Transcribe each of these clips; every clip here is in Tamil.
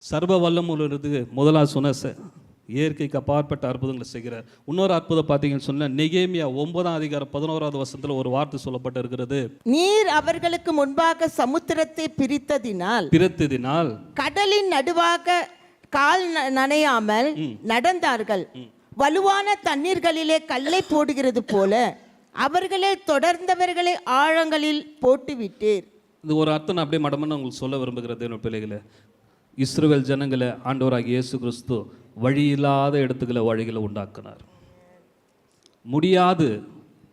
சர்வ வல்லமுள்ளது முதலாவது சொன்ன இயற்கைக்கு அப்பாற்பட்ட அற்புதங்களை செய்கிறார். இன்னொரு அற்புதம் பார்த்தீங்கன்னு சொன்ன நெகேமியா 9ஆம் அதிகாரம் 11வது வசனத்தில் ஒரு வார்த்தை சொல்லப்பட்டு இருக்கிறது. நீர் அவர்களுக்கு முன்பாக சமுத்திரத்தை பிரித்ததினால் கடலின் நடுவாக கால் நனையாமல் நடந்தார்கள். வலுவான தண்ணீர்களிலே கல்லை போடுகிறது போல அவர்களே தொடர்ந்தவர்களை ஆழங்களில் போட்டுவிட்டீர். இது ஒரு அர்த்தம் நான் அப்படியே மடமன்னு உங்களுக்கு சொல்ல விரும்புகிறது. என்னோட பிள்ளைகளை, இஸ்ரவேல் ஜனங்களை ஆண்டவராகிய இயேசு கிறிஸ்து வழி இல்லாத இடத்துக்களை வழிகளை உண்டாக்குனார். முடியாது,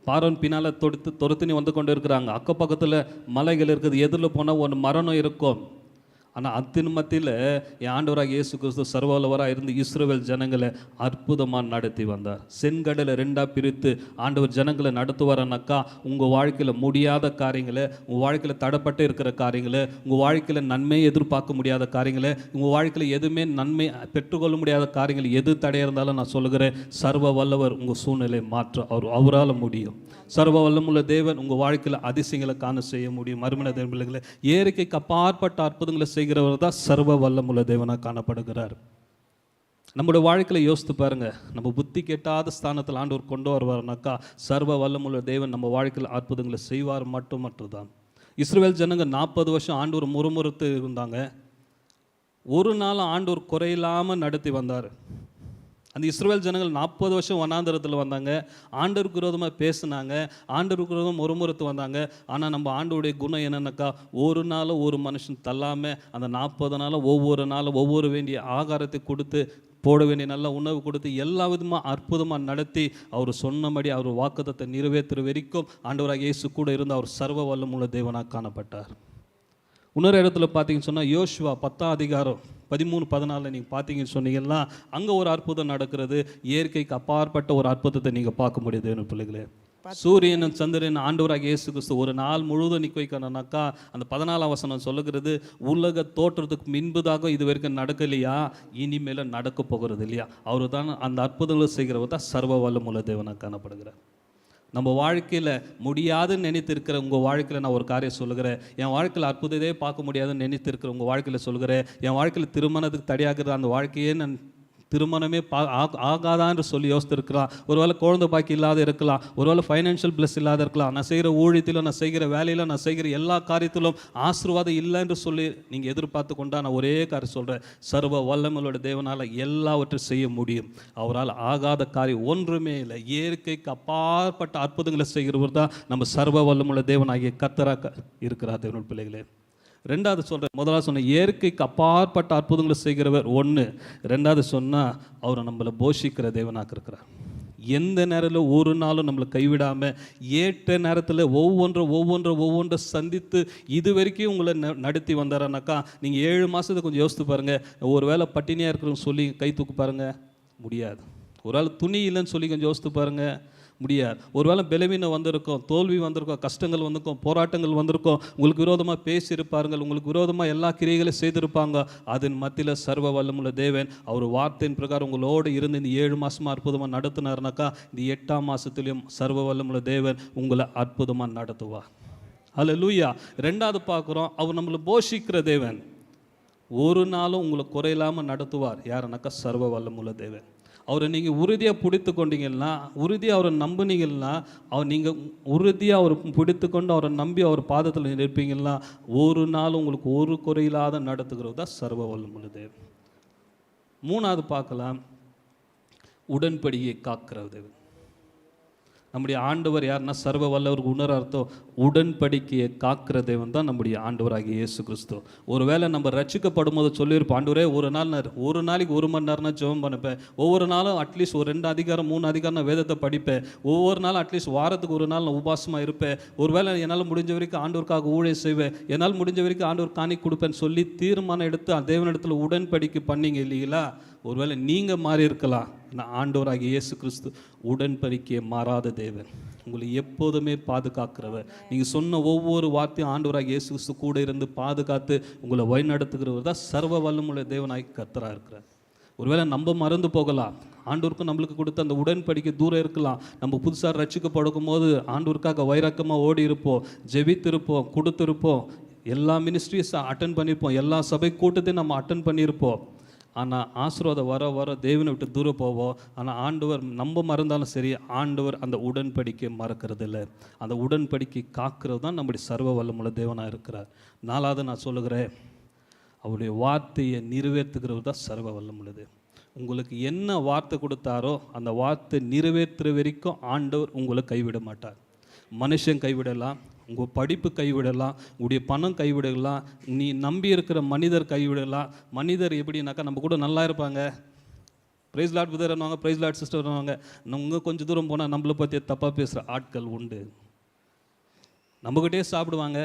பார்வன் பின்னால் தொடுத்துனி வந்து கொண்டு இருக்கிறாங்க. அக்கப்பக்கத்தில் மலைகள் இருக்குது, எதிரில் போனால் ஒரு மரணம் இருக்கும். ஆனால் அத்தின் மத்தியில் என் ஆண்டவராக இயேசு கிறிஸ்து சர்வவல்லவராக இருந்து இஸ்ரவேல் ஜனங்களை அற்புதமாக நடத்தி வந்தார். செங்கடலை 2ஆக பிரித்து ஆண்டவர் ஜனங்களை நடத்துவாரனாக்கா, உங்கள் வாழ்க்கையில் முடியாத காரியங்களை, உங்கள் வாழ்க்கையில் தடப்பட்டு இருக்கிற காரியங்களை, உங்கள் வாழ்க்கையில் நன்மையை எதிர்பார்க்க முடியாத காரியங்களை, உங்கள் வாழ்க்கையில் எதுவுமே நன்மை பெற்றுக்கொள்ள முடியாத காரியங்கள் எது தடையாக இருந்தாலும் நான் சொல்லுகிறேன், சர்வ வல்லவர் உங்கள் சூழ்நிலை மாற்ற அவரால் முடியும். சர்வ வல்லமுள்ள தேவன் உங்கள் வாழ்க்கையில் அதிசயங்களை காண செய்ய முடியும். மறுமண தேவர்களை இயற்கைக்கு அப்பாற்பட்ட அற்புதங்களை செய்கிறவர் தான் சர்வ வல்லமுள்ள தேவனாக காணப்படுகிறார். நம்முடைய வாழ்க்கையில் யோசித்து பாருங்க, நம்ம புத்தி கெட்டாத ஸ்தானத்தில் ஆண்டவர் கொண்டு வருவார்னாக்கா சர்வ வல்லமுள்ள தேவன் நம்ம வாழ்க்கையில் அற்புதங்களை செய்வார் மட்டும்தான். இஸ்ரவேல் ஜனங்க 40 வருஷம் ஆண்டவர் முறுமுறுத்து இருந்தாங்க. ஒரு நாள் ஆண்டவர் குறையில்லாமல் நடத்தி வந்தார். அந்த இஸ்ரவேல் ஜனங்கள் 40 வருஷம் வனாந்தரத்தில் வந்தாங்க, ஆண்டவருக்கு விரோதமாக பேசினாங்க, ஆண்டவருக்கு விரோதமாக முறுமுறுத்து வந்தாங்க. ஆனால் நம்ம ஆண்டவருடைய குணம் என்னன்னாக்கா, ஒரு நாளும் ஒரு மனுஷன் தள்ளாமல் அந்த 40 நாளும் ஒவ்வொரு நாளும் ஒவ்வொரு வேண்டிய ஆகாரத்தை கொடுத்து, போட வேண்டிய நல்ல உணவு கொடுத்து, எல்லா விதமாக அற்புதமாக நடத்தி அவர் சொன்னபடி அவர் வாக்குத்தத்தை நிறைவேற்றுற வரைக்கும் ஆண்டவராக இயேசு கூட இருந்து அவர் சர்வ வல்லமுள்ள தேவனாக காணப்பட்டார். இன்னொரு இடத்துல பார்த்தீங்கன்னு சொன்னால் யோசுவா 10ஆம் அதிகாரம் 13-14 நீங்கள் பார்த்தீங்கன்னு சொன்னீங்கன்னா அங்கே ஒரு அற்புதம் நடக்கிறது. இயற்கைக்கு அப்பாற்பட்ட ஒரு அற்புதத்தை நீங்கள் பார்க்க முடியுது. என்ன பிள்ளைகளே, சூரியன் சந்திரன் ஆண்டவராக இயேசு கிறிஸ்து ஒரு நாள் முழுவதும் நிற்க வைக்கணும்னாக்கா அந்த 14ஆம் வசனம் சொல்லுகிறது, உலக தோற்றத்துக்கு முன்பதாக இது வரைக்கும் நடக்கலையா, இனிமேல நடக்க போகிறது இல்லையா. அவர் தான் அந்த அற்புதங்களை செய்கிறவர் தான் சர்வ வல்லமுள்ள தேவனாக காணப்படுகிறார். நம்ம வாழ்க்கையில் முடியாதுன்னு நினைத்திருக்கிற உங்கள் வாழ்க்கையில் நான் ஒரு காரியம் சொல்லுகிறேன். என் வாழ்க்கையில் அற்புதத்தையே பார்க்க முடியாதுன்னு நினைத்திருக்கிற உங்கள் வாழ்க்கையில் சொல்லுகிறேன். என் வாழ்க்கையில் திருமணத்துக்கு தடையாகிற அந்த வாழ்க்கையே நான் திருமணமே ஆகாதான்னு சொல்லி யோசித்துருக்கலாம். ஒருவேளை குழந்தை பாக்கி இல்லாத இருக்கலாம், ஒருவேளை ஃபைனான்ஷியல் பிளஸ் இல்லாத இருக்கலாம். நான் செய்கிற ஊழியத்திலும், நான் செய்கிற வேலையிலும், நான் செய்கிற எல்லா காரியத்திலும் ஆசீர்வாதம் இல்லை என்று சொல்லி நீங்கள் எதிர்பார்த்து கொண்டா நான் ஒரே காரியம் சொல்கிறேன், சர்வ வல்லமையுள்ள தேவனால் எல்லாவற்றையும் செய்ய முடியும். அவரால் ஆகாத காரியம் ஒன்றுமே இல்லை. இயற்கைக்கு அப்பாற்பட்ட அற்புதங்களை செய்கிறவர் தான் நம்ம சர்வ வல்லமுள்ள தேவனாகிய கர்த்தராக இருக்கிறார். தேவனுடைய பிள்ளைகளே, ரெண்டாவது சொல்கிறேன், முதலாவது சொன்ன இயற்கைக்கு அப்பாற்பட்ட அற்புதங்களை செய்கிறவர் ஒன்று. ரெண்டாவது சொன்னால் அவரை நம்மளை போஷிக்கிற தேவனாக இருக்கிறார். எந்த நேரத்தில் ஒரு நாளும் நம்மளை கைவிடாமல் ஏற்ற நேரத்தில் ஒவ்வொன்றை சந்தித்து இது வரைக்கும் உங்களை நடத்தி வந்தாரனாக்கா, நீங்கள் 7 மாதத்துக்கு கொஞ்சம் யோசித்து பாருங்கள். ஒரு வேளை பட்டினியாக இருக்கிறவங்க சொல்லி கை தூக்கு பாருங்கள், முடியாது. ஒரு ஆள் துணி இல்லைன்னு சொல்லி கொஞ்சம் யோசித்து பாருங்கள், முடியாது. ஒருவேளை பலவீனம் வந்திருக்கும், தோல்வி வந்திருக்கும், கஷ்டங்கள் வந்திருக்கும், போராட்டங்கள் வந்திருக்கும், உங்களுக்கு விரோதமாக பேசியிருப்பார்கள், உங்களுக்கு விரோதமாக எல்லா கிரியைகளையும் செய்திருப்பாங்க. அதன் மத்தியில் சர்வ வல்லமுள்ள தேவன் அவர் வார்த்தையின் பிரகாரம் உங்களோடு இருந்து இந்த 7 மாதமாக அற்புதமாக நடத்தினார்னாக்கா, இந்த 8ஆம் மாதத்துலேயும் சர்வ வல்லமுள்ள தேவன் உங்களை அற்புதமாக நடத்துவார். ஹல்லேலூயா. ரெண்டாவது பார்க்குறோம், அவர் நம்மளை போஷிக்கிற தேவன். ஒரு நாளும் உங்களை குறையில்லாமல் நடத்துவார். யாருனாக்கா சர்வ வல்லமுள்ள தேவன். அவரை நீங்கள் உறுதியாக பிடித்து கொண்டீங்கன்னா, உறுதியாக அவரை நம்புனீங்கன்னா, நீங்கள் உறுதியாக அவரை பிடித்து கொண்டு அவரை நம்பி அவர் பாதத்தில் இருப்பீங்கன்னா, ஒரு நாள் உங்களுக்கு ஒரு குறையில்லாத நடத்துகிறது தான் சர்வ வல்லமுள்ள தேவன். மூணாவது பார்க்கலாம், உடன்படியை காக்கிற தேவன். நம்முடைய ஆண்டவர் யாருன்னா சர்வ வல்லவருக்கு உணர அர்த்தம் உடன்படிக்கையை காக்கிற தேவன் தான் நம்முடைய ஆண்டவராகிய இயேசு கிறிஸ்து. ஒருவேளை நம்ம ரட்சிக்கப்படும் போது சொல்லியிருப்போம், ஆண்டவரே ஒரு நாளைக்கு 1 மணி நேரம் நான் ஜெபம் பண்ணிப்பேன், ஒவ்வொரு நாளும் அட்லீஸ்ட் ஒரு 2 அதிகாரம் 3 அதிகாரம் நான் வேதத்தை படிப்பேன், ஒவ்வொரு நாளும் அட்லீஸ்ட் வாரத்துக்கு ஒரு நாள் நான் உபாசமாக இருப்பேன், ஒருவேளை என்னால் முடிஞ்ச வரைக்கும் ஆண்டவருக்காக ஊழியம் செய்வேன், என்னால் முடிஞ்ச வரைக்கும் ஆண்டவர் காணி கொடுப்பேன்னு சொல்லி தீர்மானம் எடுத்து தேவனிடத்தில் உடன்படிக்கை பண்ணீங்க இல்லைங்களா. ஒருவேளை நீங்கள் மாறி இருக்கலாம். நான் ஆண்டவராகிய இயேசு கிறிஸ்து உடன்படிக்கையை மாறாத தேவன், உங்களை எப்போதுமே பாதுகாக்கிறவர். நீங்கள் சொன்ன ஒவ்வொரு வார்த்தையும் ஆண்டவராகிய இயேசு கிறிஸ்து கூட இருந்து பாதுகாத்து உங்களை வழிநடத்துகிறவர் தான் சர்வ வல்லமுள்ள தேவனாய் கர்த்தராக இருக்கிறார். ஒருவேளை நம்ம மறந்து போகலாம், ஆண்டவருக்கும் நம்மளுக்கு கொடுத்த அந்த உடன்படிக்கை தூரம் இருக்கலாம். நம்ம புதுசாக ரட்சிக்கப்படும் போது ஆண்டவருக்காக வைரக்கமாக ஓடி இருப்போம், ஜெபித்திருப்போம், கொடுத்துருப்போம், எல்லா மினிஸ்ட்ரிஸை அட்டன் பண்ணியிருப்போம், எல்லா சபை கூட்டத்தையும் நம்ம அட்டன் பண்ணியிருப்போம். ஆனால் ஆசீர்வாதம் வர வர தேவனை விட்டு தூரம் போவோம். ஆனால் ஆண்டவர் நம்ம மறந்தாலும் சரி, ஆண்டவர் அந்த உடன்படிக்கை மறக்கிறது இல்லை. அந்த உடன்படிக்கை காக்கிறது தான் நம்முடைய சர்வ வல்லமுள்ள தேவனாக இருக்கிறார். நாலாவது நான் சொல்லுகிறேன், அவருடைய வார்த்தையை நிறைவேற்றுகிறவர் தான் சர்வ வல்லமுள்ளது. உங்களுக்கு என்ன வார்த்தை கொடுத்தாரோ அந்த வார்த்தை நிறைவேற்றுற வரைக்கும் ஆண்டவர் உங்களை கைவிட மாட்டார். மனுஷன் கைவிடலாம், உங்கள் படிப்பு கைவிடலாம், உங்களுடைய பணம் கைவிடலாம், நீ நம்பி இருக்கிற மனிதர் கைவிடலாம். மனிதர் எப்படின்னாக்கா நம்ம கூட நல்லா இருப்பாங்க, ப்ரைஸ் லார்ட் பிரதர் வருவாங்க, ப்ரைஸ் லார்ட் சிஸ்டர் வருவாங்க. நம்ம கொஞ்சம் தூரம் போனால் நம்மளை பற்றி தப்பாக பேசுகிற ஆட்கள் உண்டு. நம்மக்கிட்டே சாப்பிடுவாங்க,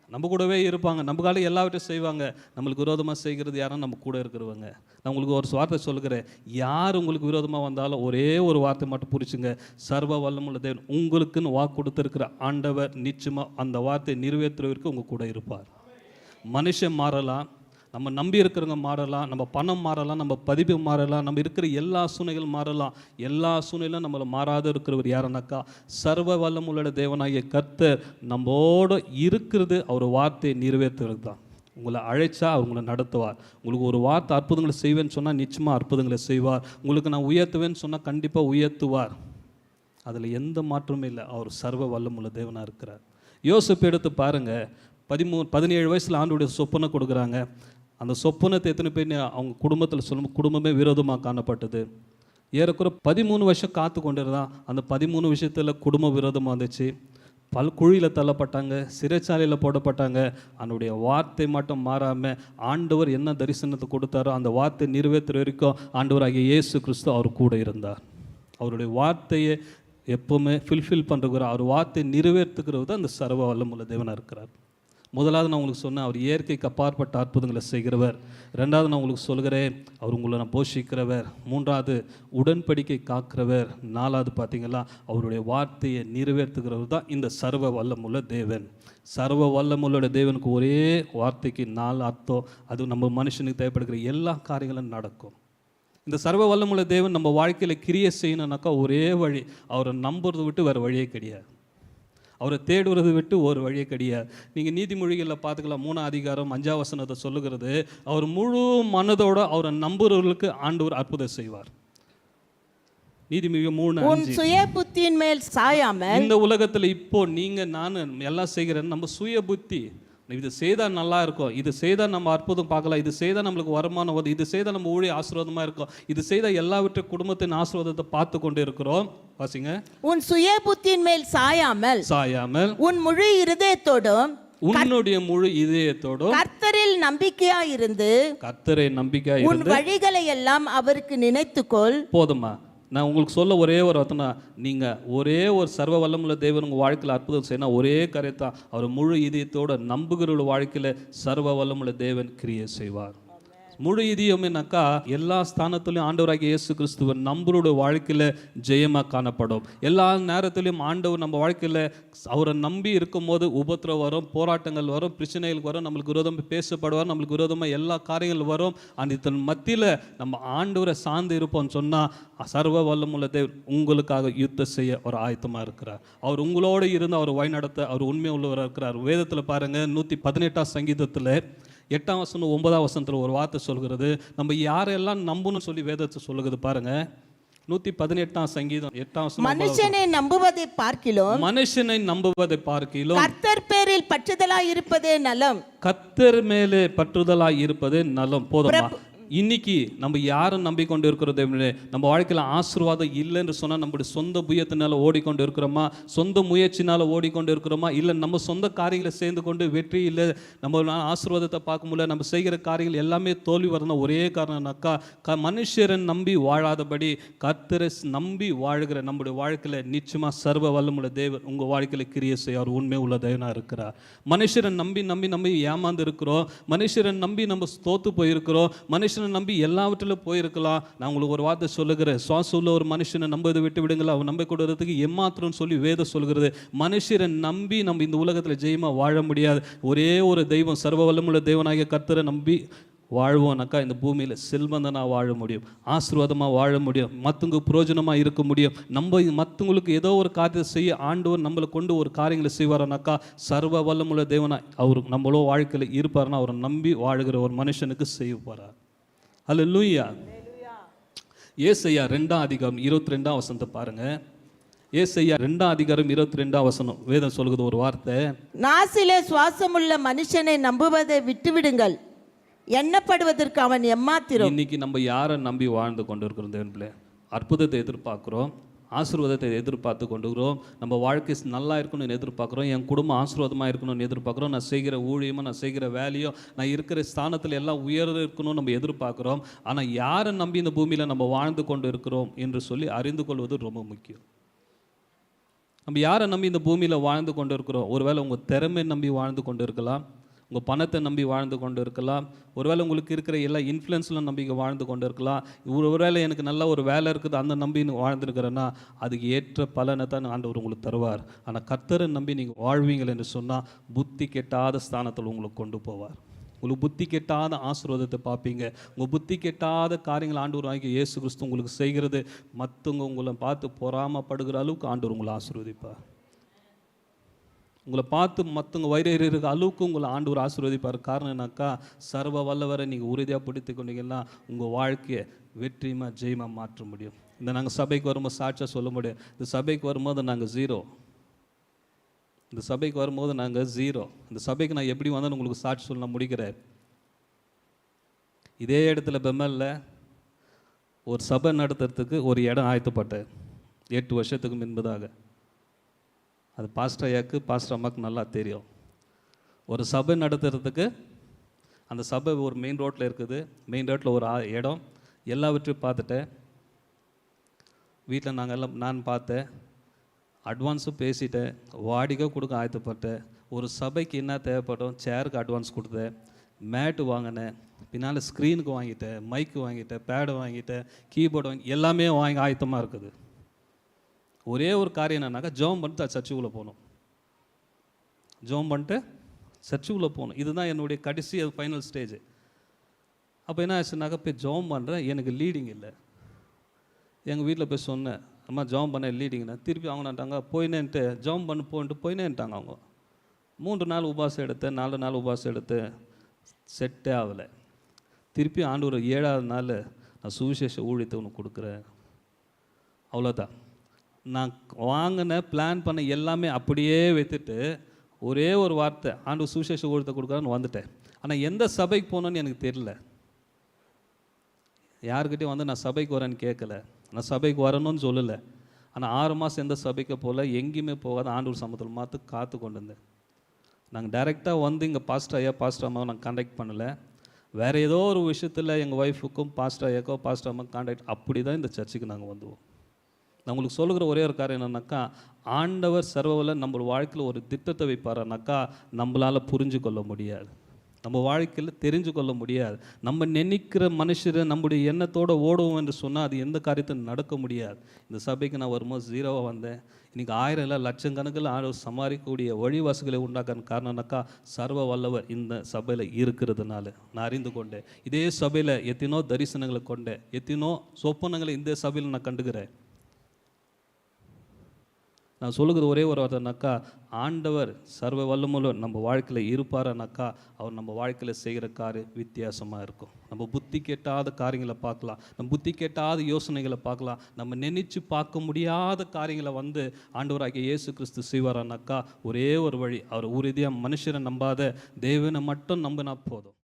நம்ம கூடவே இருப்பாங்க, நம்ம கால எல்லாவற்றையும் செய்வாங்க. நம்மளுக்கு விரோதமாக செய்கிறது யாரும் நம்ம கூட இருக்கிறவங்க. நான் உங்களுக்கு ஒரு வார்த்தை சொல்லுகிறேன், யார் உங்களுக்கு விரோதமாக வந்தாலும் ஒரே ஒரு வார்த்தை மட்டும் புரிச்சுங்க, சர்வ வல்லமுள்ள தேவன் உங்களுக்குன்னு வாக்கு கொடுத்துருக்கிற ஆண்டவர் நிச்சயமாக அந்த வார்த்தையை நிறைவேற்றுவதற்கு உங்கள் கூட இருப்பார். மனுஷன் மாறலாம், நம்ம நம்பி இருக்கிறவங்க மாறலாம், நம்ம பணம் மாறலாம், நம்ம பதிவு மாறலாம், நம்ம இருக்கிற எல்லா சூழ்நிலைகளும் மாறலாம். எல்லா சூழ்நிலையும் நம்மளை மாறாத இருக்கிறவர் யாருன்னாக்கா சர்வ வல்லமுள்ள தேவனாகிய கர்த்தர் நம்மோடு இருக்கிறது. அவர் வார்த்தையை நிறைவேற்றுறது தான். உங்களை அழைச்சா அவங்கள நடத்துவார். உங்களுக்கு ஒரு வார்த்தை அற்புதங்களை செய்வேன்னு சொன்னால் நிச்சயமாக அற்புதங்களை செய்வார். உங்களுக்கு நான் உயர்த்துவேன்னு சொன்னால் கண்டிப்பாக உயர்த்துவார். அதில் எந்த மாற்றமும் இல்லை. அவர் சர்வ வல்லமுள்ள தேவனாக இருக்கிறார். யோசேப்பு எடுத்து பாருங்கள், 17 வயசில் ஆண்டவருடைய சொப்பனை கொடுக்குறாங்க. அந்த சொப்பனத்தை எத்தனை பேர் அவங்க குடும்பத்தில் சொல்லும், குடும்பமே விரோதமாக காணப்பட்டது. ஏறக்குறை 13 வருஷம் காத்து கொண்டிருந்தான். அந்த 13 விஷயத்தில் குடும்ப விரோதமாக இருந்துச்சு. குழியில் தள்ளப்பட்டாங்க, சிறைச்சாலையில் போடப்பட்டாங்க. அவனுடைய வார்த்தை மட்டும் மாறாமல் ஆண்டவர் என்ன தரிசனத்தை கொடுத்தாரோ அந்த வார்த்தை நிறைவேற்றுற வரைக்கும் ஆண்டவராகிய இயேசு கிறிஸ்து அவர் கூட இருந்தார். அவருடைய வார்த்தையை எப்போவுமே ஃபில்ஃபில் பண்ணுறவர், அவர் வார்த்தை நிறைவேற்றுகிறவர் தான் அந்த சர்வ வல்லமுள்ள தேவனாக இருக்கிறார். முதலாவது நான் உங்களுக்கு சொன்னேன், அவர் இயற்கைக்கு அப்பாற்பட்ட அற்புதங்களை செய்கிறவர். ரெண்டாவது நான் உங்களுக்கு சொல்கிறேன், அவர் உங்களை நான் போஷிக்கிறவர். மூன்றாவது உடன்படிக்கை காக்கிறவர். நாலாவது பார்த்தீங்களா, அவருடைய வார்த்தையை நிறைவேற்றுகிறவர் தான் இந்த சர்வ வல்லமுள்ள தேவன். சர்வ வல்லமுள்ள தேவனுக்கு ஒரே வார்த்தைக்கு 4 அர்த்தம். அது நம்ம மனுஷனுக்கு தேவைப்படுகிற எல்லா காரியங்களும் நடக்கும். இந்த சர்வ வல்லமுள்ள தேவன் நம்ம வாழ்க்கையில் கிரியை செய்யணும்னாக்கா ஒரே வழி, அவரை நம்புறதை விட்டு வேறு வழியே கிடையாது. அவரை தேடுவதை விட்டு ஒரு வழியே கிடையாது. நீங்கள் நீதிமொழிகளில் பார்த்துக்கலாம், 3ஆம் அதிகாரம் 5ஆம் வசனத்தை சொல்லுகிறது, அவர் முழு மனதோடு அவரை நம்புறவர்களுக்கு ஆண்டவர் அற்புதம் செய்வார். நீதிமொழி 3:5. சுய புத்தியின் மேல் சாயாமல். இந்த உலகத்தில் இப்போ நீங்கள் நான் எல்லாம் செய்கிறேன்னு நம்ம சுய புத்தி, இது செய்தால் நல்லா இருக்கும், இது செய்தால் நம்ம அற்புதம் பார்க்கலாம், இது செய்தால் நம்மளுக்கு வருமானம் வருது, இது செய்தால் நம்ம ஊழிய ஆசீர்வாதமாக இருக்கும், இது செய்தால் எல்லாவற்றையும் குடும்பத்தின் ஆசீர்வாதத்தை பார்த்து கொண்டு இருக்கிறோம். வாசிங்க. உன் சுய புத்தியின் மேல் சாயாமல் உன் முழு இருதயத்தோடும், உன்னுடைய முழு இதயத்தோடும் கர்த்தரில் நம்பிக்கையா இருந்து, கர்த்தரை நம்பிக்கையா உன் வழிகளை எல்லாம் அவருக்கு நினைத்துக்கொள். போதுமா? நான் உங்களுக்கு சொல்ல ஒரே ஒரு வார்த்தை, நீங்கள் ஒரே ஒரு சர்வ வல்லமுள்ள தேவன் உங்கள் வாழ்க்கையில் அற்புதம் செய்யணும். ஒரே கரைத்தான், அவர் முழு இதயத்தோடு நம்புகிற வாழ்க்கையில் சர்வ வல்லமுள்ள தேவன் கிரியை செய்வார். முழு இதயம்னாக்கா எல்லா ஸ்தானத்திலையும் ஆண்டவராகிய இயேசு கிறிஸ்துவன் நம்மளுடைய வாழ்க்கையில் ஜெயமாக காணப்படும். எல்லா நேரத்திலையும் ஆண்டவர் நம்ம வாழ்க்கையில் அவரை நம்பி இருக்கும்போது உபத்திரம் வரும், போராட்டங்கள் வரும், பிரச்சனைகள் வரும், நம்மளுக்கு விரோதமாக பேசப்படுவார், நம்மளுக்கு விரோதமாக எல்லா காரியங்கள் வரும். அந்த இதன் மத்தியில் நம்ம ஆண்டவரை சார்ந்து இருப்போம்னு சொன்னால் சர்வ வல்லமுள்ள தேவன் உங்களுக்காக யுத்தம் செய்ய ஒரு ஆயத்தமாக இருக்கிறார். அவர் உங்களோடு இருந்து அவர் வழிநடத்த அவர் உண்மை உள்ளவராக இருக்கிறார். வேதத்தில் பாருங்கள், 118ஆம் சங்கீதத்தில் 8ஆம் வசனம் 9ஆம் வசனத்தில் ஒரு வார்த்தை சொல்கிறது, நம்ம யாரெல்லாம் நம்பணும்னு சொல்லி வேதத்தை சொல்லுகிறது பாருங்க. 118ஆம் சங்கீதம் 8ஆம் வசனம், மனுஷனை நம்புவதை பார்க்கிலும் கர்த்தர் பேரில் பற்றுதலாய் இருப்பதே நலம். கர்த்தர் மேலே பற்றுதலாய் இருப்பதே நலம். போதுமா? இன்னைக்கு நம்ம யாரும் நம்பிக்கொண்டு இருக்கிறது, நம்ம வாழ்க்கையில் ஆசீர்வாதம் இல்லைன்னு சொன்னால் நம்முடைய சொந்த புயத்தினால ஓடிக்கொண்டு இருக்கிறோமா, சொந்த முயற்சினால் ஓடிக்கொண்டு இருக்கிறோமா, இல்லை நம்ம சொந்த காரியங்களை சேர்ந்து கொண்டு வெற்றி இல்லை, நம்ம ஆசீர்வாதத்தை பார்க்க முடியல, நம்ம செய்கிற காரியங்கள் எல்லாமே தோல்வி வரணும். ஒரே காரணம்னாக்கா மனுஷரை நம்பி வாழாதபடி கர்த்தரை நம்பி வாழ்கிற நம்முடைய வாழ்க்கையில் நிச்சயமாக சர்வ வல்லமுள்ள தேவன் உங்கள் வாழ்க்கையில் கிரியை செய்ய அவர் உண்மை உள்ள தேவனாக இருக்கிறார். மனுஷரை நம்பி நம்பி நம்பி ஏமாந்து இருக்கிறோம், மனுஷரை நம்பி நம்ம தோத்து போயிருக்கிறோம், மனுஷனை நம்பி எல்லாவற்றிலும் போயிருக்கலாம். நான் உங்களுக்கு ஒரு வார்த்தை சொல்லுகிறேன், சுவாசம் உள்ள ஒரு மனுஷனை நம்பதை விட்டு விடுங்களா, அவன் நம்ப கொடுறதுக்கு ஏமாத்திரம்னு சொல்லி வேதம் சொல்கிறது. மனுஷரை நம்பி நம்ம இந்த உலகத்தில் ஜெயமாக வாழ முடியாது. ஒரே ஒரு தெய்வம், சர்வ வல்லமுள்ள தேவனாகிய கர்த்தரை நம்பி வாழ்வோம்னாக்கா இந்த பூமியில் செல்வந்தனாக வாழ முடியும், ஆசீர்வாதமாக வாழ முடியும், மற்றவங்க பிரயோஜனமாக இருக்க முடியும். நம்ம மற்றவங்களுக்கு ஏதோ ஒரு காரியத்தை செய்ய ஆண்டவர் நம்மளை கொண்டு ஒரு காரியங்களை செய்வாரனாக்கா சர்வ வல்லமுள்ள தேவனாய் அவர் நம்மளோ வாழ்க்கையில் இருப்பாருன்னா அவரை நம்பி வாழுகிற ஒரு மனுஷனுக்கு செய்வார். அல்லேலூயா. ஏசாயா 2:22 பாருங்க. ஏசாயா 2:22 வேதம் சொல்லுகிறது ஒரு வார்த்தை, நாசிலே சுவாசமுள்ள மனுஷனை நம்புவதை விட்டுவிடுங்கள், எண்ணப்படுவதற்கு அவன் எம்மாத்திரம். இன்னைக்கு நம்ம யாரை நம்பி வாழ்ந்து கொண்டு இருக்கிறோம் தேவன்பிள்ளை? அற்புதத்தை எதிர்பார்க்குறோம், ஆசீர்வாதத்தை எதிர்பார்த்து கொண்டுக்கிறோம், நம்ம வாழ்க்கை நல்லா இருக்கணும்னு எதிர்பார்க்குறோம், என் குடும்பம் ஆசீர்வாதமாக இருக்கணும்னு எதிர்பார்க்குறோம், நான் செய்கிற ஊழியமோ நான் செய்கிற வேலையோ நான் இருக்கிற ஸ்தானத்தில் எல்லாம் உயர்ந்து இருக்கணும்னு நம்ம எதிர்பார்க்குறோம். ஆனால் யாரை நம்பி இந்த பூமியில் நம்ம வாழ்ந்து கொண்டு இருக்கிறோம் என்று சொல்லி அறிந்து கொள்வது ரொம்ப முக்கியம். நம்ம யாரை நம்பி இந்த பூமியில் வாழ்ந்து கொண்டு இருக்கிறோம்? ஒருவேளை உங்கள் திறமை நம்பி வாழ்ந்து கொண்டு இருக்கலாம், உங்கள் பணத்தை நம்பி வாழ்ந்து கொண்டு இருக்கலாம், ஒருவேளை உங்களுக்கு இருக்கிற எல்லா இன்ஃப்ளூயன்ஸில் நம்பி வாழ்ந்து கொண்டு இருக்கலாம், ஒருவேளை எனக்கு நல்ல ஒரு வேலை இருக்குது அந்த நம்பி வாழ்ந்துருக்கிறேன்னா அதுக்கு ஏற்ற பலனை தான் ஆண்டவர் உங்களுக்கு தருவார். ஆனால் கர்த்தரை நம்பி நீங்கள் வாழ்வீங்கள் என்று சொன்னால் புத்தி கெட்டாத ஸ்தானத்தில் உங்களுக்கு கொண்டு போவார். உங்களுக்கு புத்தி கெட்டாத ஆசீர்வாதத்தை பார்ப்பீங்க. உங்கள் புத்தி கெட்டாத காரியங்கள் ஆண்டவர் வாங்கி இயேசு கிறிஸ்து உங்களுக்கு செய்கிறது மற்றவங்க உங்களை பார்த்து பொறாமப்படுகிற அளவுக்கு ஆண்டவர் உங்களை ஆசீர்வதிப்பார். உங்களை பார்த்து மற்றவங்க வைரேறிய அளவுக்கு உங்களை ஆண்டவர் ஆசீர்வதிப்பார். காரணம் என்னக்கா, சர்வ வல்லவரை நீங்கள் உறுதியாக பிடித்து கொண்டீங்கன்னா உங்கள் வாழ்க்கையை வெற்றியமாக ஜெயமாக மாற்ற முடியும். இந்த நாங்கள் சபைக்கு வரும்போது சாட்சியாக சொல்ல முடியும், இந்த சபைக்கு வரும்போது நாங்கள் ஜீரோ, இந்த சபைக்கு வரும்போது நாங்கள் ஜீரோ, இந்த சபைக்கு நான் எப்படி வந்தாலும் உங்களுக்கு சாட்சி சொல்ல முடிக்கிறேன். இதே இடத்துல பெம்மல்ல ஒரு சபை நடத்துறதுக்கு ஒரு இடம் ஆயத்தப்பட்டேன் 8 வருஷத்துக்கு முன்பதாக. அது பாஸ்டர் ஐயாக்கு பாஸ்டர் அம்மாவுக்கு நல்லா தெரியும். ஒரு சபை நடத்துறதுக்கு அந்த சபை ஒரு மெயின் ரோட்டில் இருக்குது, மெயின் ரோட்டில் ஒரு இடம், எல்லாவற்றையும் பார்த்துட்டேன். வீட்டில் நாங்கள் எல்லாம் நான் பார்த்தேன், அட்வான்ஸும் பேசிட்டேன், வாடகை கொடுக்க ஆயத்தப்பட்டேன். ஒரு சபைக்கு என்ன தேவைப்பட்டோம், சேருக்கு அட்வான்ஸ் கொடுத்தேன், மேட்டு வாங்கினேன், பின்னால் ஸ்க்ரீனுக்கு வாங்கிட்டேன், மைக்கு வாங்கிட்டேன், பேடு வாங்கிட்டேன், கீபோர்டு வாங்கி எல்லாமே வாங்கி ஆயத்தமாக இருக்குது. ஒரே ஒரு காரியம் என்னன்னாக்கா ஜெபம் பண்ணிட்டு சர்ச்சுக்குள்ளே போகணும், ஜெபம் பண்ணிட்டு சர்ச்சுக்குள்ளே போகணும். இதுதான் என்னுடைய கடைசி ஃபைனல் ஸ்டேஜ். அப்போ என்ன ஆச்சுனாக்கா போய் ஜெபம் பண்ணுறேன், எனக்கு லீடிங் இல்லை. எங்கள் வீட்டில் போய் சொன்னேன், அம்மா ஜெபம் பண்ண லீடிங்னா, திருப்பி அவங்க நாட்டாங்க போயினேன்ட்டு ஜெபம் பண்ணு போயின்ட்டு போயினேன்ட்டாங்க. அவங்க 3 நாள் உபாசம் எடுத்தேன், 4 நாள் உபாசம் எடுத்து செட்டே ஆகலை. திருப்பி ஆண்டவர் 7ஆவது நாள் நான் சுவிசேஷ ஊழியத்தை ஒன்று கொடுக்குறேன். அவ்வளோதான். நான் வாங்கின பிளான் பண்ண எல்லாமே அப்படியே வைத்துட்டு ஒரே ஒரு வார்த்தை, ஆண்டவர் சுவிசேஷ ஊழியத்தை கொடுக்குறான்னு வந்துட்டேன். ஆனால் எந்த சபைக்கு போகணுன்னு எனக்கு தெரியல, யாருக்கிட்டையும் வந்து நான் சபைக்கு வரேன்னு கேட்கல, நான் சபைக்கு வரணும்னு சொல்லலை. ஆனால் 6 மாதம் எந்த சபைக்கு போகல, எங்கேயுமே போகாத ஆண்டவர் சமூகத்தில் மாற்று காத்து கொண்டு இருந்தேன். நாங்கள் டைரெக்டாக வந்து இங்கே பாஸ்டர் ஐயா பாஸ்டர் அம்மாவை நாங்கள் கான்டாக்ட் பண்ணலை, வேறு ஏதோ ஒரு விஷயத்தில் எங்கள் ஒய்ஃபுக்கும் பாஸ்டர் ஐயாக்கோ பாஸ்டர் அம்மா கான்டாக்ட், அப்படி தான் இந்த சர்ச்சுக்கு நாங்கள் வந்துவோம். நான் உங்களுக்கு சொல்லுகிற ஒரே ஒரு காரியம் என்னன்னாக்கா, ஆண்டவர் சர்வவில் நம்ம வாழ்க்கையில் ஒரு திட்டத்தை வைப்பாருனாக்கா நம்மளால் புரிஞ்சு கொள்ள முடியாது, நம்ம வாழ்க்கையில் தெரிஞ்சு கொள்ள முடியாது. நம்ம நினைக்கிற மனுஷரை நம்முடைய எண்ணத்தோடு ஓடுவோம் என்று சொன்னால் அது எந்த காரியத்தையும் நடக்க முடியாது. இந்த சபைக்கு நான் வரும்போது 0வாக வந்தேன், இன்றைக்கி 1000 இல்லை லட்சக்கணக்கில் ஆண்டவர் சமாளிக்கக்கூடிய வழிவாசுகளை உண்டாக்கான காரணம்னாக்கா சர்வ வல்லவர் இந்த சபையில் இருக்கிறதுனால நான் அறிந்து கொண்டேன். இதே சபையில் எத்தனோ தரிசனங்களை கொண்டேன், எத்தனோ சொப்பனங்களை இந்த சபையில் நான் கண்டுக்கிறேன். நான் சொல்லுகிறது ஒரே ஒரு வார்த்தைனாக்கா, ஆண்டவர் சர்வ வல்லமுள்ள நம்ம வாழ்க்கையில் இருப்பாருனாக்கா அவர் நம்ம வாழ்க்கையில் செய்கிற காரியம் வித்தியாசமாக இருக்கும். நம்ம புத்தி கெட்டாத காரியங்களை பார்க்கலாம், நம்ம புத்தி கெட்டாத யோசனைகளை பார்க்கலாம், நம்ம நினைச்சு பார்க்க முடியாத காரியங்களை வந்து ஆண்டவராகிய இயேசு கிறிஸ்து செய்வாரானாக்கா ஒரே ஒரு வழி, அவர் உறுதியாக மனுஷரை நம்பாத தேவனை மட்டும் நம்பினா போதும்.